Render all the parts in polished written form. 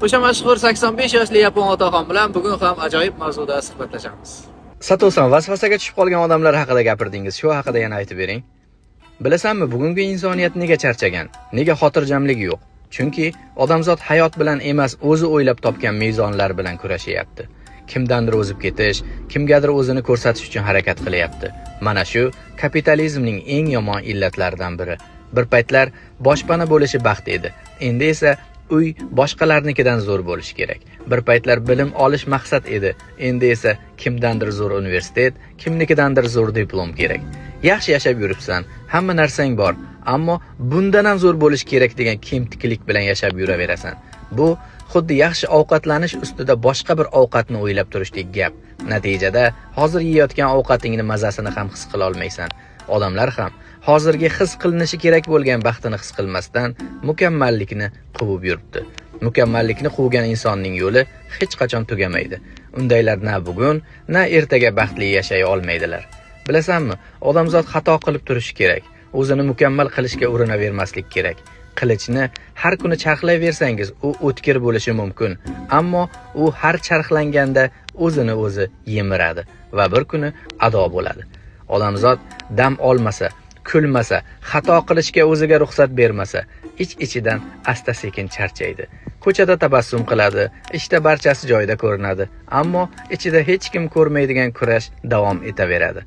O'sha mashhur 85 yoshli yapon otaxon bilan bugun ham ajoyib mavzuda suhbatlashamiz. Satosan, vasvasaga tushib qolgan odamlar haqida gapirdingiz. Shu haqida yana aytib bering. Bilasanmi, bugungi insoniyat nega charchagan? Nega xotirjamligi yo'q? Chunki odamzod hayot bilan emas, o'zi o'ylab topgan mezonlar bilan kurashyapti. Kimdandir o'zib ketish, kimgadir o'zini ko'rsatish uchun harakat qilyapti. Mana shu kapitalizmning eng yomon illatlaridan biri. Bir paytlar boshpana bo'lishi baxt edi. Endi esa uy boshqalarnikidan zo'r bo'lishi kerak. Bir paytlar bilim olish maqsad edi. Endi esa kimdandir zo'r universitet, kimnikidandir zo'r diplom kerak. Yaxshi yashab yuribsan, hamma narsang bor, ammo bundan ham zo'r bo'lish kerak degan kemtiklik bilan yashab yuraverasan. Bu xuddi yaxshi ovqatlanish ustida boshqa bir ovqatni o'ylab turishdek gap. Natijada hozir yeyotgan ovqatingni mazasini ham his qila olmaysan. Odamlar ham hozirgi his qilinishi kerak bo'lgan baxtini his qilmasdan mukammallikni quvib yuribdi. Mukammallikni quvgan insonning yo'li hech qachon tugamaydi. Undaylar na bugun, na ertaga baxtli yashay olmaydilar. Bilasanmi, odamzod xato qilib turishi kerak. O'zini mukammal qilishga urinavermaslik kerak. Qilichni har kuni charxlayversangiz, u o'tkir bo'lishi mumkin, ammo u har charxlanganda o'zini o'zi yemiradi va bir kuni ado bo'ladi. Odamzod dam olmasa, kulmasa, xato qilishga o'ziga ruxsat bermasa, ich-ichidan asta-sekin charchaydi. Ko'chada tabassum qiladi, ishda barchasi joyida ko'rinadi, ammo ichida hech kim ko'rmaydigan kurash davom etaveradi.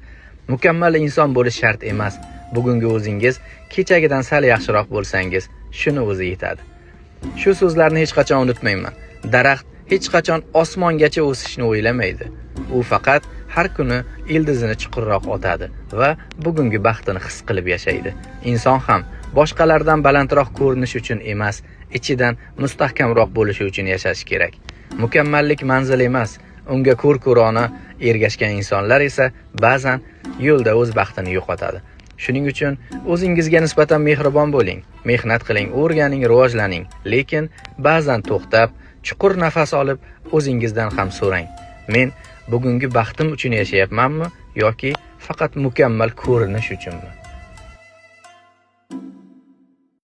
Mukammal inson bo'lish shart emas. Bugungi o'zingiz kechagidan sal yaxshiroq bo'lsangiz, shuni o'zi yetadi. Shu so'zlarni hech qachon unutmayman. Daraxt hech qachon osmongacha o'sishni o'ylamaydi. U faqat har kuni ildizini chuqurroq otadi va bugungi baxtini his qilib yashaydi. Inson ham boshqalardan balandroq ko'rinish uchun emas, ichidan mustahkamroq bo'lishi uchun yashash kerak. Mukammallik manzil emas, unga ko'r-ko'rona ergashgan insonlar esa ba'zan yo'lda o'z baxtini yo'qotadi. Shuning uchun o'zingizga nisbatan mehribon bo'ling, mehnat qiling, o'rganing, rivojlaning, lekin ba'zan to'xtab, chuqur nafas olib, o'zingizdan ham so'rang. Men bugungi baxtim uchun yashayapmanmi yoki faqat mukammal ko'rinish uchunmi?